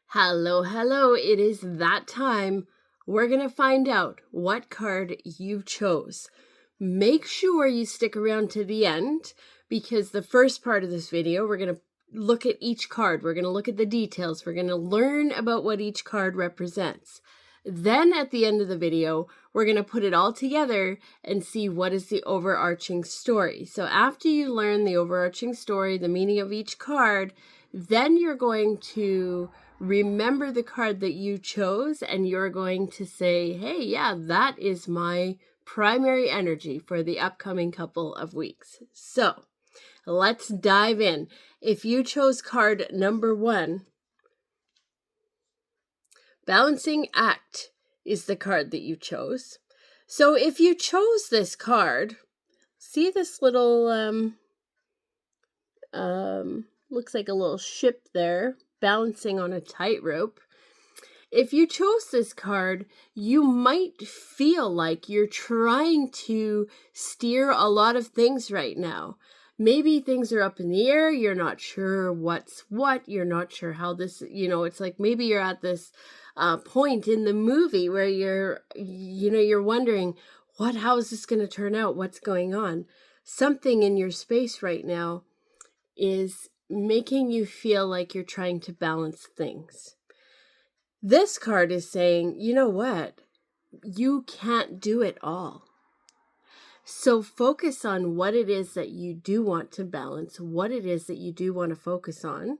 Hello, hello. It is that time. We're going to find out what card you chose. Make sure you stick around to the end because the first part of this video, we're going to look at each card. We're going to look at the details. We're going to learn about what each card represents. Then at the end of the video, we're going to put it all together and see what is the overarching story. So after you learn the overarching story, the meaning of each card, then you're going to remember the card that you chose and you're going to say, hey, yeah, that is my primary energy for the upcoming couple of weeks. So let's dive in. If you chose card number 1, Balancing Act is the card that you chose. So if you chose this card, see this little, looks like a little ship there, balancing on a tightrope. If you chose this card, you might feel like you're trying to steer a lot of things right now. Maybe things are up in the air. You're not sure what's what. You're not sure how this, it's like maybe you're at this point in the movie where you're wondering, how is this going to turn out? What's going on? Something in your space right now is making you feel like you're trying to balance things. This card is saying, you know what? You can't do it all. So focus on what it is that you do want to balance, what it is that you do want to focus on.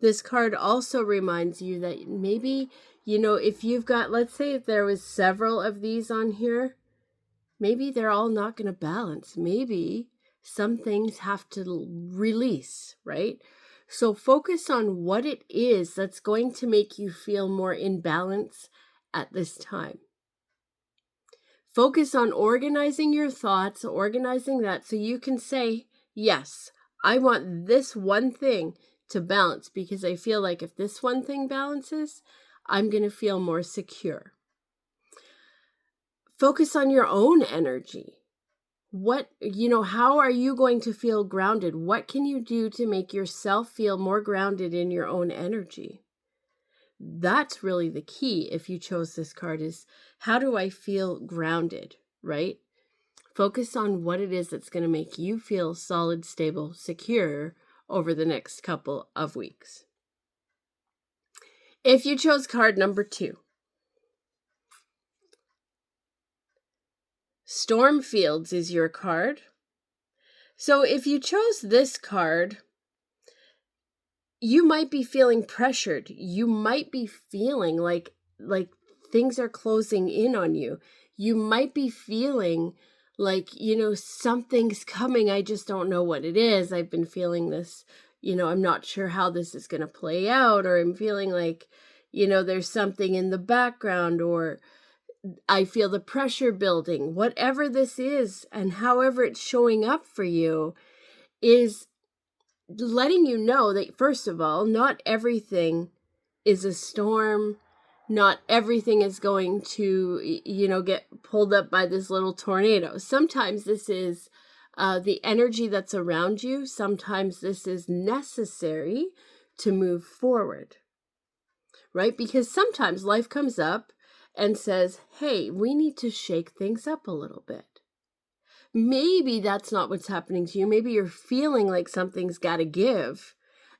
This card also reminds you that maybe, if you've got, let's say if there was several of these on here, maybe they're all not going to balance. Maybe some things have to release, right? So focus on what it is that's going to make you feel more in balance at this time. Focus on organizing your thoughts, organizing that so you can say, yes, I want this one thing to balance because I feel like if this one thing balances, I'm going to feel more secure. Focus on your own energy. How are you going to feel grounded? What can you do to make yourself feel more grounded in your own energy? That's really the key if you chose this card is, how do I feel grounded, right? Focus on what it is that's going to make you feel solid, stable, secure over the next couple of weeks. If you chose card number 2, Stormfields is your card. So if you chose this card, you might be feeling pressured. You might be feeling like things are closing in on you. You might be feeling like, something's coming. I just don't know what it is. I've been feeling this, I'm not sure how this is going to play out, or I'm feeling like, there's something in the background, or I feel the pressure building. Whatever this is and however it's showing up for you is letting you know that, first of all, not everything is a storm. Not everything is going to, get pulled up by this little tornado. Sometimes this is the energy that's around you. Sometimes this is necessary to move forward, right? Because sometimes life comes up and says, hey, we need to shake things up a little bit. Maybe that's not what's happening to you. Maybe you're feeling like something's got to give,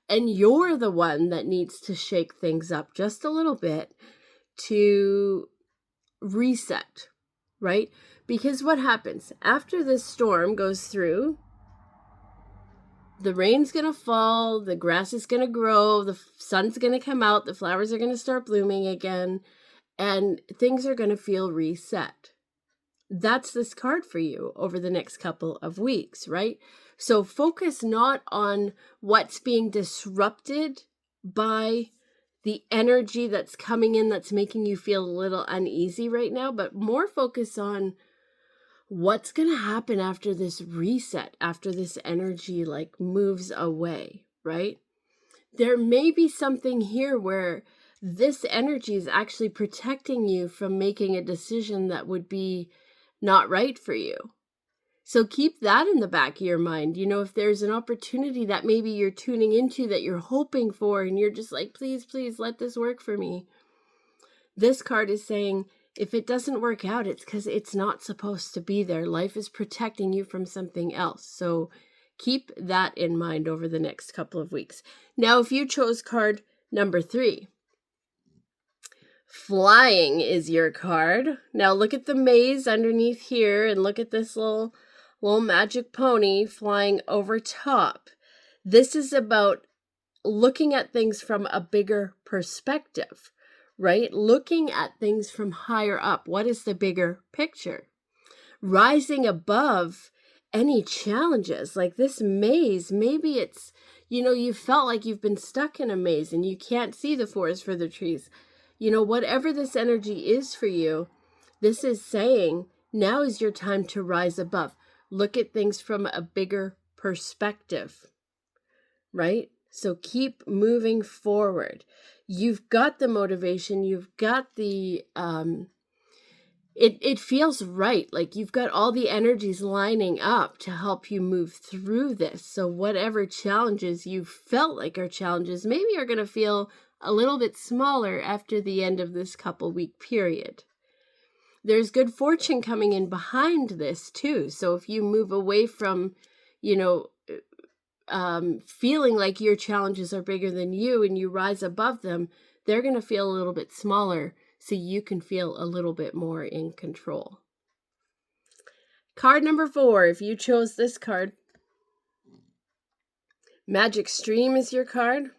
and you're the one that needs to shake things up just a little bit to reset, right? Because what happens after this storm goes through, the rain's going to fall, the grass is going to grow, the sun's going to come out, the flowers are going to start blooming again, and things are going to feel reset. That's this card for you over the next couple of weeks, right? So focus not on what's being disrupted by the energy that's coming in that's making you feel a little uneasy right now, but more focus on what's going to happen after this reset, after this energy moves away, right? There may be something here where this energy is actually protecting you from making a decision that would be not right for you. So keep that in the back of your mind. If there's an opportunity that maybe you're tuning into that you're hoping for, and you're just like, please, please let this work for me. This card is saying, if it doesn't work out, it's because it's not supposed to be there. Life is protecting you from something else. So keep that in mind over the next couple of weeks. Now, if you chose card number 3, flying is your card. Now look at the maze underneath here and look at this little magic pony flying over top. This is about looking at things from a bigger perspective, right? Looking at things from higher up. What is the bigger picture? Rising above any challenges like this maze. Maybe it's, you felt like you've been stuck in a maze and you can't see the forest for the trees. Whatever this energy is for you, this is saying now is your time to rise above. Look at things from a bigger perspective, right? So keep moving forward. You've got the motivation. You've got the, it feels right. Like you've got all the energies lining up to help you move through this. So whatever challenges you felt like are challenges, maybe are going to feel a little bit smaller after the end of this couple-week period. There's good fortune coming in behind this too. So if you move away from, feeling like your challenges are bigger than you and you rise above them, they're going to feel a little bit smaller so you can feel a little bit more in control. Card number 4, if you chose this card, Magic Stream is your card.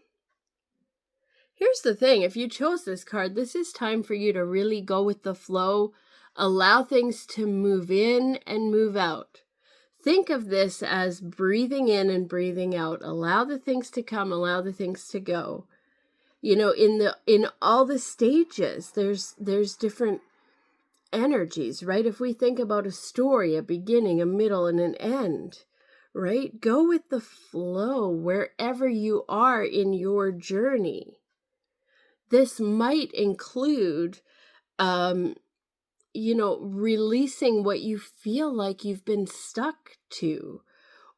Here's the thing, if you chose this card, this is time for you to really go with the flow, allow things to move in and move out. Think of this as breathing in and breathing out. Allow the things to come, allow the things to go. In all the stages, there's different energies, right? If we think about a story, a beginning, a middle, and an end, right? Go with the flow wherever you are in your journey. This might include, releasing what you feel like you've been stuck to,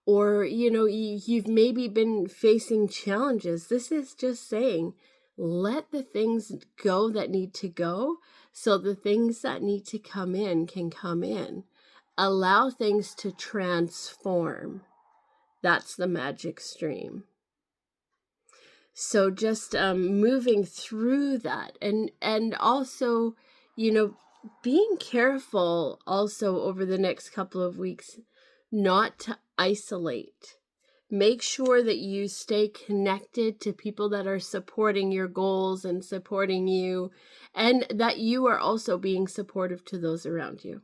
or, you've maybe been facing challenges. This is just saying, let the things go that need to go so the things that need to come in can come in. Allow things to transform. That's the magic stream. So just moving through that and also, being careful also over the next couple of weeks not to isolate. Make sure that you stay connected to people that are supporting your goals and supporting you, and that you are also being supportive to those around you.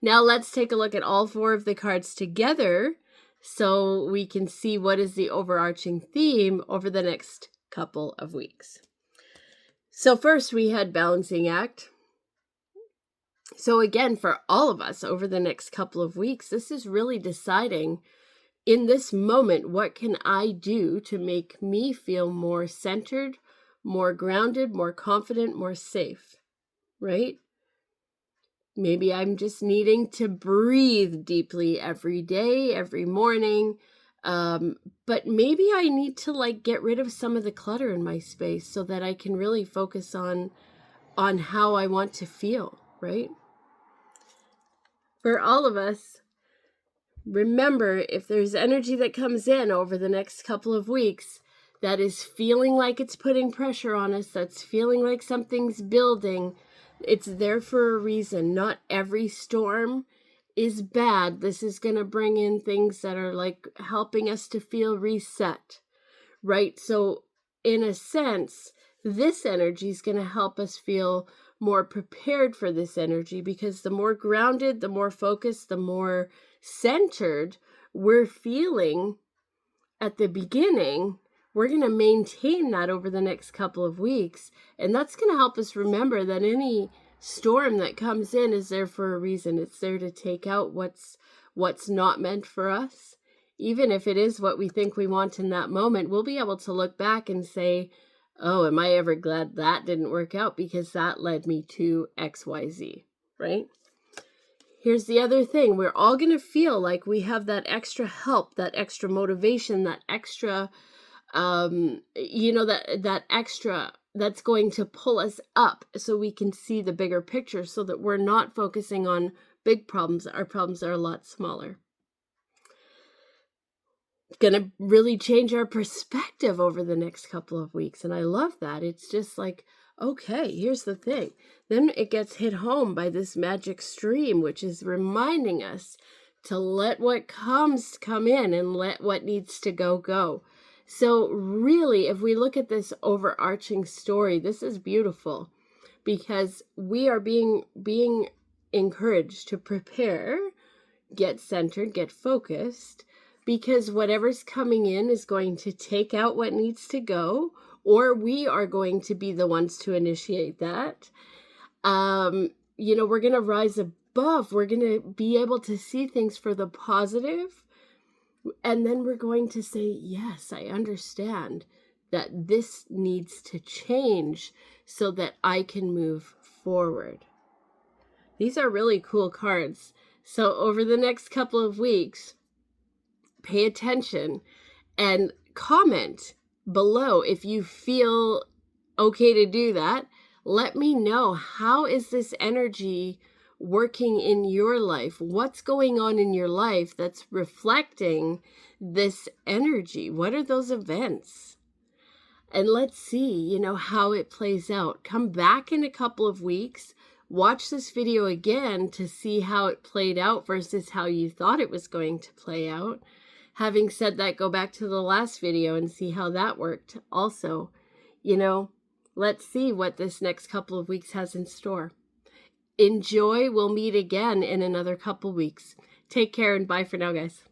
Now let's take a look at all 4 of the cards together so we can see what is the overarching theme over the next couple of weeks. So first we had balancing act. So again, for all of us over the next couple of weeks, this is really deciding in this moment, what can I do to make me feel more centered, more grounded, more confident, more safe, right? Maybe I'm just needing to breathe deeply every day, every morning. But maybe I need to get rid of some of the clutter in my space so that I can really focus on how I want to feel, right? For all of us, remember, if there's energy that comes in over the next couple of weeks that is feeling like it's putting pressure on us, that's feeling like something's building, it's there for a reason. Not every storm is bad. This is going to bring in things that are helping us to feel reset, right? So in a sense, this energy is going to help us feel more prepared for this energy, because the more grounded, the more focused, the more centered we're feeling at the beginning, we're going to maintain that over the next couple of weeks. And that's going to help us remember that any storm that comes in is there for a reason. It's there to take out what's not meant for us. Even if it is what we think we want in that moment, we'll be able to look back and say, oh, am I ever glad that didn't work out, because that led me to XYZ, right? here's the other thing. We're all going to feel like we have that extra help, that extra motivation, that extra, that extra that's going to pull us up so we can see the bigger picture, so that we're not focusing on big problems. Our problems are a lot smaller. It's going to really change our perspective over the next couple of weeks. And I love that. It's just like, okay, here's the thing. Then it gets hit home by this magic stream, which is reminding us to let what comes come in and let what needs to go. So really, if we look at this overarching story, this is beautiful, because we are being encouraged to prepare, get centered, get focused, because whatever's coming in is going to take out what needs to go, or we are going to be the ones to initiate that. We're going to rise above. We're going to be able to see things for the positive. And then we're going to say, yes, I understand that this needs to change so that I can move forward. These are really cool cards. So over the next couple of weeks, pay attention and comment below if you feel okay to do that. Let me know, how is this energy working in your life? What's going on in your life that's reflecting this energy? What are those events? And let's see, how it plays out. Come back in a couple of weeks. Watch this video again to see how it played out versus how you thought it was going to play out. Having said that, go back to the last video and see how that worked. Also, let's see what this next couple of weeks has in store. Enjoy. We'll meet again in another couple weeks. Take care and bye for now, guys.